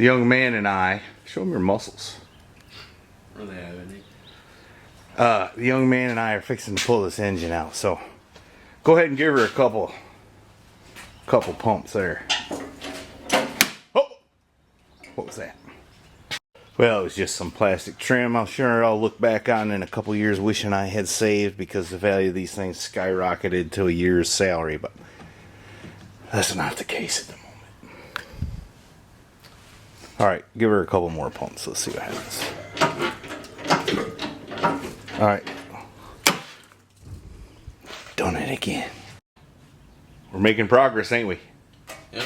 The young man and I, show them your muscles. Are they have any? The young man and I are fixing to pull this engine out, so go ahead and give her a couple pumps there. Oh, what was that? Well, it was just some plastic trim. I'm sure I'll look back on in a couple years wishing I had saved, because the value of these things skyrocketed to a year's salary, but that's not the case at the moment. Alright, give her a couple more pumps. Let's see what happens. Alright. Done it again. We're making progress, ain't we? Yep.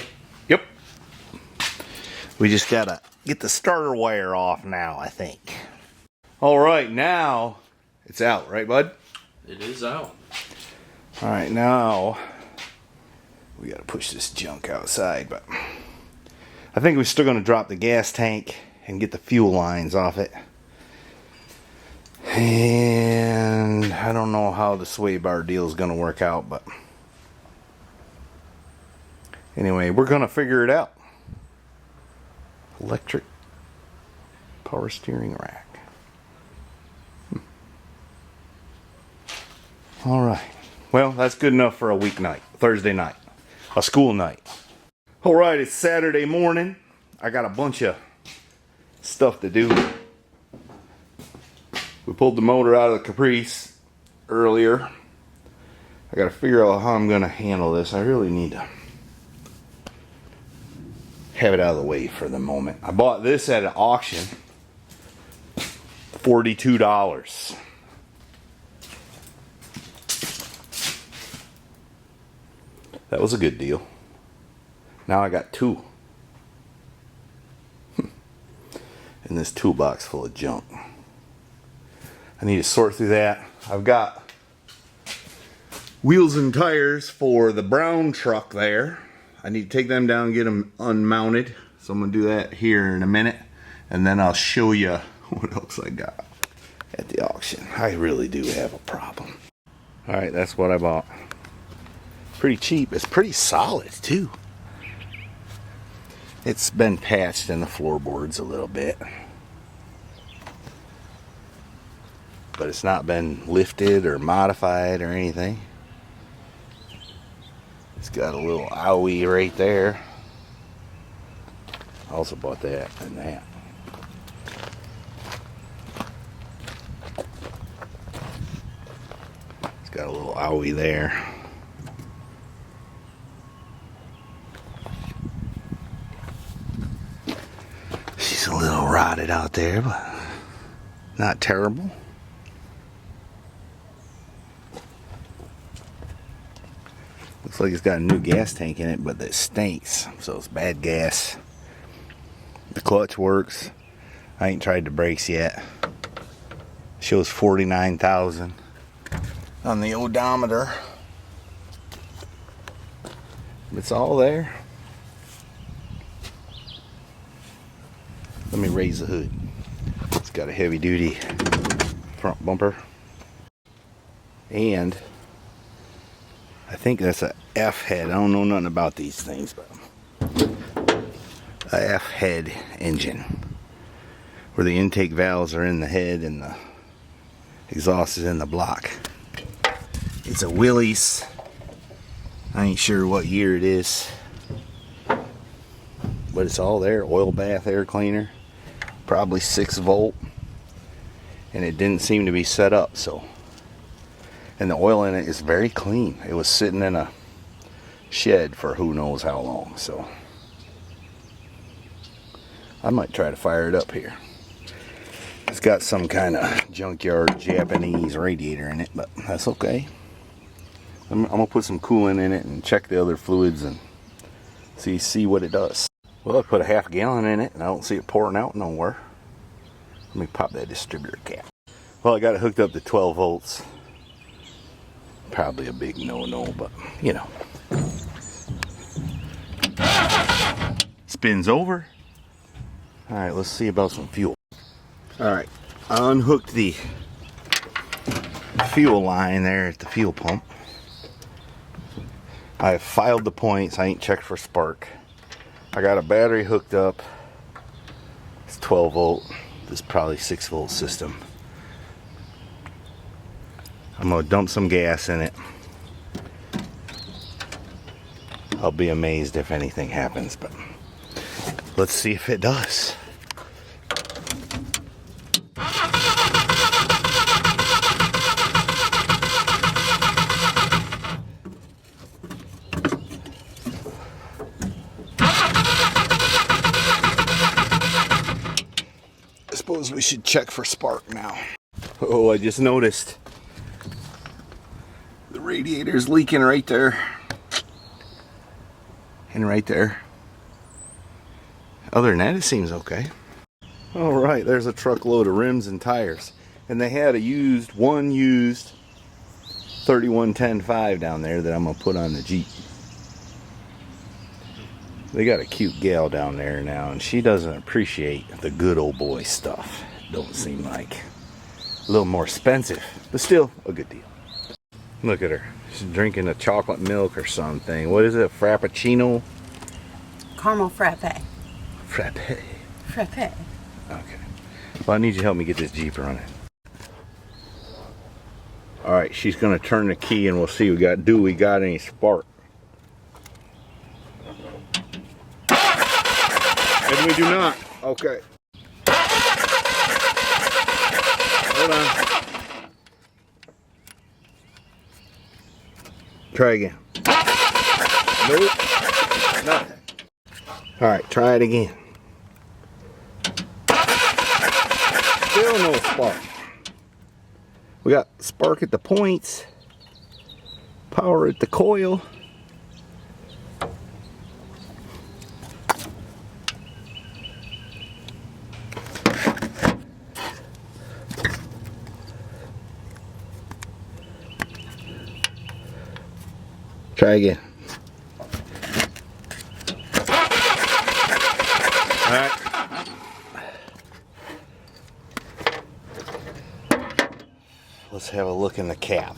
Yep. We just gotta get the starter wire off now, I think. Alright, now it's out, right, bud? It is out. Alright, now we gotta push this junk outside, but I think we're still gonna drop the gas tank and get the fuel lines off it. And I don't know how the sway bar deal is gonna work out, but anyway, we're gonna figure it out. Electric power steering rack. Alright. Well, that's good enough for a weeknight. Thursday night. A school night. Alright, it's Saturday morning. I got a bunch of stuff to do. We pulled the motor out of the Caprice earlier. I gotta figure out how I'm gonna handle this. I really need to have it out of the way for the moment. I bought this at an auction. $42. That was a good deal. Now I got two. In this toolbox full of junk. I need to sort through that. I've got wheels and tires for the brown truck there. I need to take them down and get them unmounted. So I'm going to do that here in a minute. And then I'll show you what else I got at the auction. I really do have a problem. Alright, that's what I bought. Pretty cheap. It's pretty solid too. It's been patched in the floorboards a little bit. But it's not been lifted or modified or anything. It's got a little owie right there. I also bought that and that. It's got a little owie there. She's a little rotted out there, but not terrible. Looks like it's got a new gas tank in it, but it stinks, so it's bad gas. The clutch works. I ain't tried the brakes yet. Shows 49,000 on the odometer. It's all there. Let me raise the hood. It's got a heavy duty front bumper. And I think that's a F head. I don't know nothing about these things, but a F head engine where the intake valves are in the head and the exhaust is in the block. It's a Willys. I ain't sure what year it is, but it's all there. Oil bath air cleaner, probably 6 volt, and it didn't seem to be set up, so. And the oil in it is very clean. It was sitting in a shed for who knows how long, so I might try to fire it up here. It's got some kind of junkyard Japanese radiator in it, but that's okay. I'm gonna put some coolant in it and check the other fluids and see what it does. Well, I put a half gallon in it and I don't see it pouring out nowhere. Let me pop that distributor cap. Well, I got it hooked up to 12 volts. Probably a big no-no, but you know. Spins over. Alright, let's see about some fuel. Alright, I unhooked the fuel line there at the fuel pump. I filed the points. I ain't checked for spark. I got a battery hooked up 12 volt. This is probably 6 volt system. I'm gonna dump some gas in it. I'll be amazed if anything happens, but let's see if it does. I suppose we should check for spark now. Oh, I just noticed the radiator's leaking right there. And right there. Other than that, it seems okay. All right, there's a truckload of rims and tires. And they had one used 3110.5 down there that I'm gonna put on the Jeep. They got a cute gal down there now, and she doesn't appreciate the good old boy stuff. Don't seem like. A little more expensive, but still a good deal. Look at her. She's drinking a chocolate milk or something. What is it? Frappuccino? Caramel frappe. Frappe. Frappe. Okay. Well, I need you to help me get this Jeep running. Alright, she's going to turn the key and we'll see we got any spark. And we do not. Okay. Hold on. Try again. Nope. Nothing. Alright, try it again. Still no spark. We got spark at the points, power at the coil. Try again. All right. Let's have a look in the cab.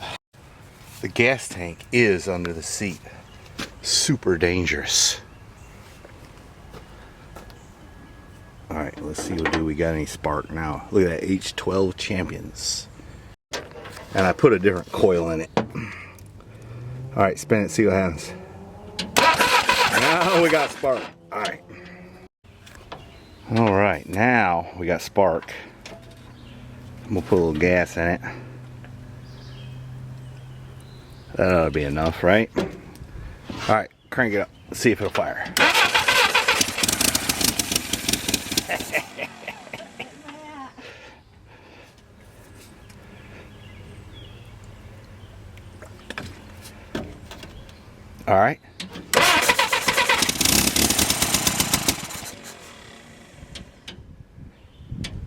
The gas tank is under the seat. Super dangerous. All right, let's see what we got any spark now. Look at that H12 Champions. And I put a different coil in it. All right, spin it, see what happens. Now we got spark. All right. All right, now we got spark. I'm gonna put a little gas in it. That ought to be enough, right? All right, crank it up. Let's see if it'll fire. All right.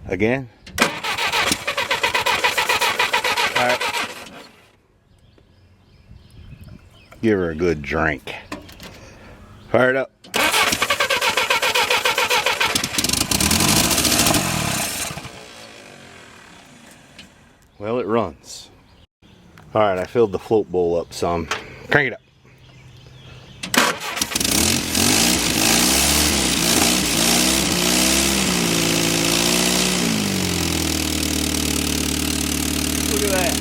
Again. All right. Give her a good drink. Fire it up. Well, it runs. All right, I filled the float bowl up some. Crank it up. Look at that.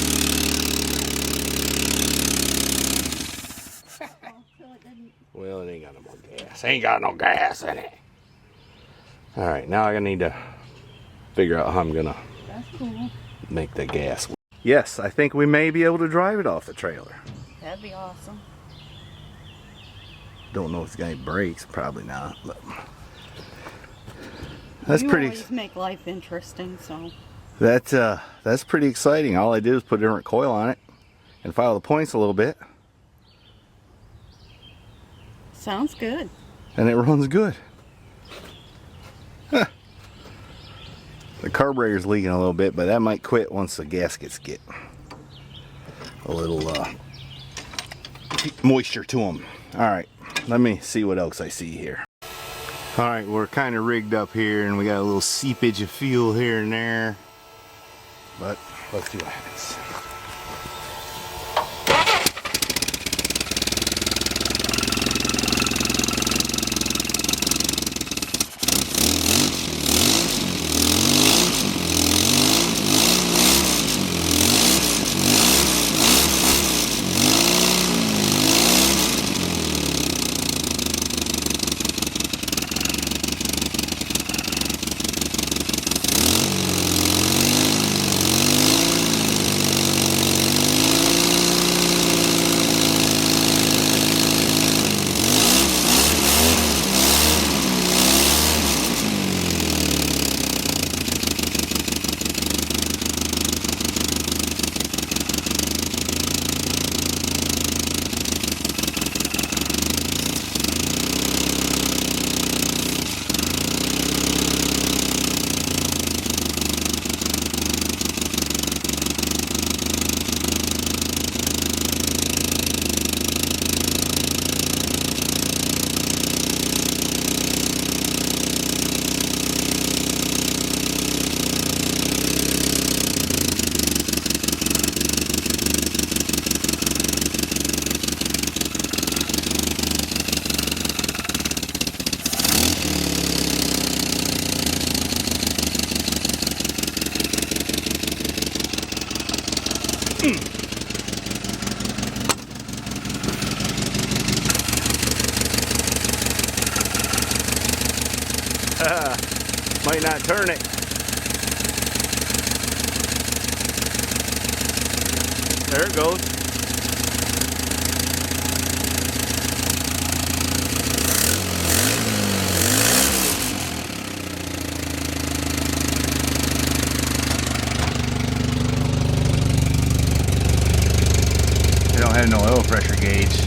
Well, it ain't got no more gas. Ain't got no gas in it. Alright, now I need to figure out how I'm gonna make the gas. Yes, I think we may be able to drive it off the trailer. That'd be awesome. Don't know if it's got any brakes. Probably not. But that's you pretty. Always make life interesting, so. That's pretty exciting. All I did was put a different coil on it and file the points a little bit. Sounds good. And it runs good. Huh. The carburetor's leaking a little bit, but that might quit once the gaskets get a little moisture to them. Alright, let me see what else I see here. Alright, we're kind of rigged up here and we got a little seepage of fuel here and there. But let's see what happens. Might not turn it. There it goes. They don't have no oil pressure gauge.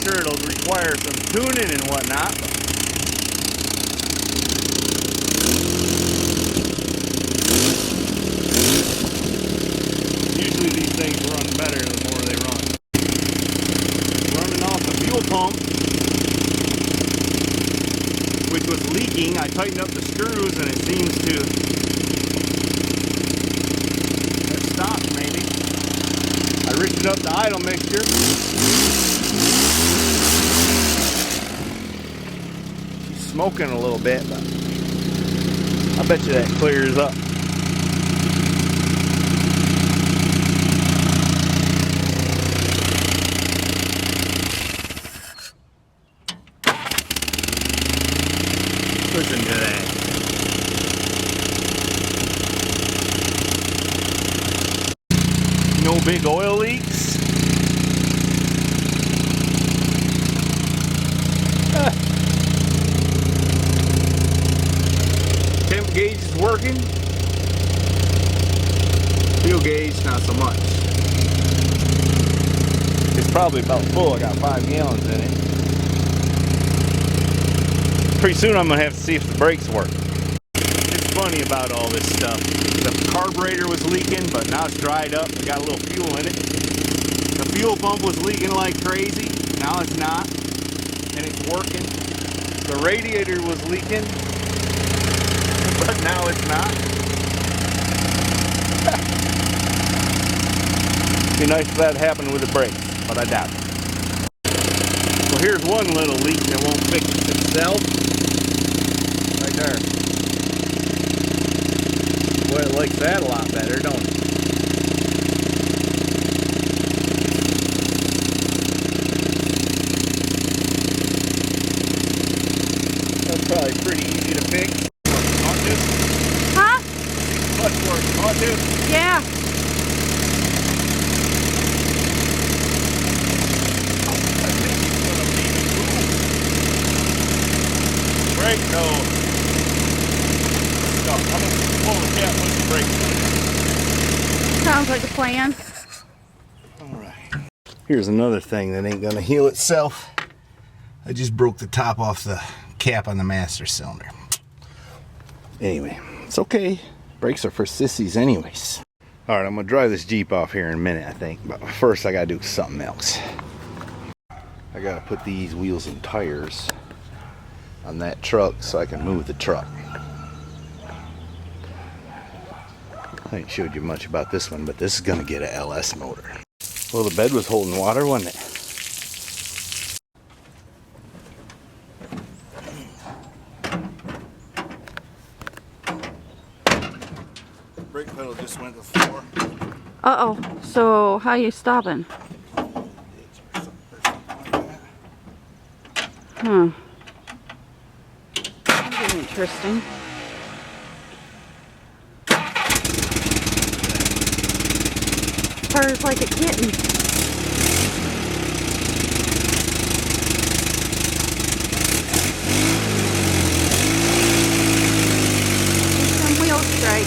Sure, it'll require some tuning and whatnot. Usually these things run better the more they run. Running off the fuel pump, which was leaking. I tightened up the screws and it seems to have stopped maybe. I rinsed up the idle mixture. Smoking a little bit, but I bet you that clears up. Listen to that. No big oil leaks. Temp gauge is working. Fuel gauge, not so much. It's probably about full. I got 5 gallons in it. Pretty soon I'm gonna have to see if the brakes work. It's funny about all this stuff. The carburetor was leaking, but now it's dried up. I got a little fuel in it. The fuel pump was leaking like crazy. Now it's not, and it's working. The radiator was leaking, but now it's not. Be nice if that happened with the brakes, but I doubt it. Well, here's one little leak that won't fix itself. Right there. Boy, it likes that a lot better, don't it? That's probably pretty easy to fix. Huh? Clutch work, ought to. Yeah. Brake, no. No, I'm gonna pull the cap with the brake. Sounds like a plan. Alright. Here's another thing that ain't gonna heal itself. I just broke the top off the cap on the master cylinder. Anyway, it's okay. Brakes are for sissies anyways. Alright, I'm gonna drive this Jeep off here in a minute, I think. But first I gotta do something else. I gotta put these wheels and tires on that truck so I can move the truck. I ain't showed you much about this one, but this is gonna get a LS motor. Well, the bed was holding water, wasn't it? Brake pedal just went to the floor. Uh-oh. So how you stopping? Huh. That'd be interesting. Purrs like a kitten. Some wheel strike.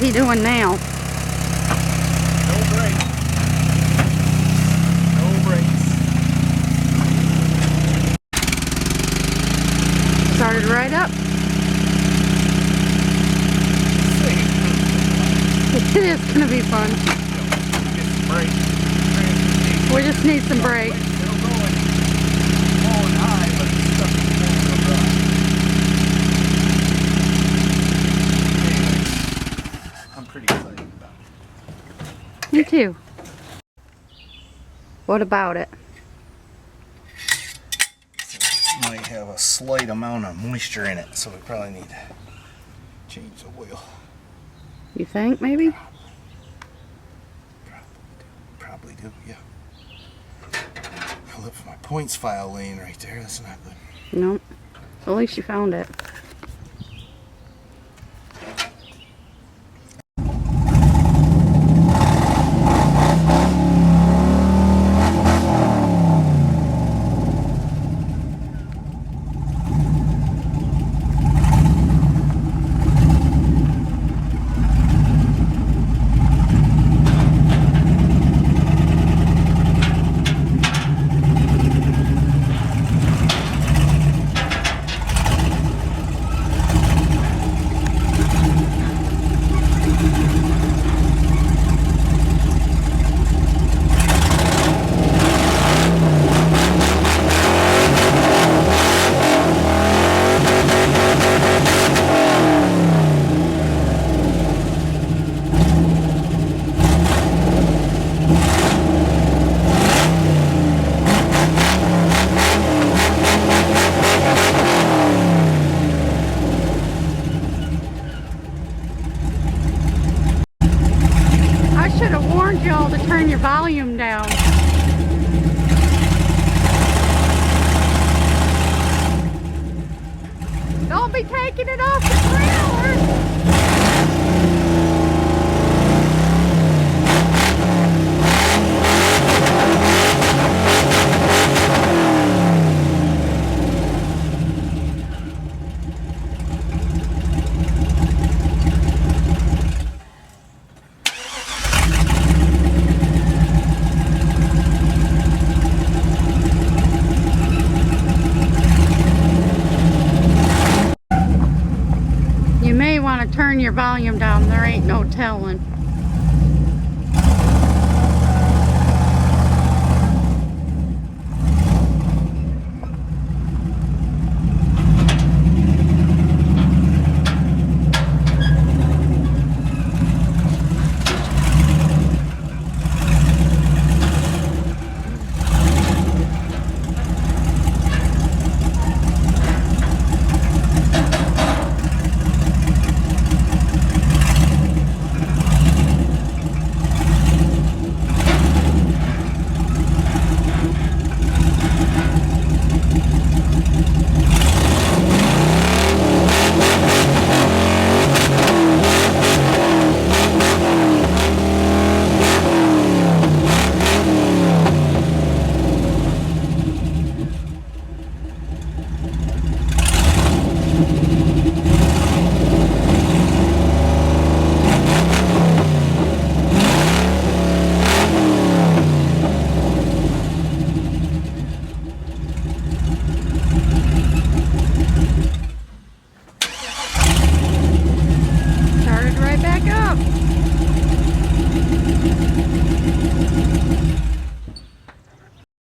he doing now? No brakes. No brakes. Started right up. It is gonna be fun. Get some brakes. We just need some brakes. Still going high, but it's stuck in the anyway, I'm pretty excited about it. Me too. What about it? Might have a slight amount of moisture in it, so we probably need to change the oil. You think maybe? Probably do, yeah. I left my points file laying right there. That's not good. Nope. At least you found it. Y'all to turn your volume down. Don't be taking it off the trailer. You may want to turn your volume down. There ain't no telling.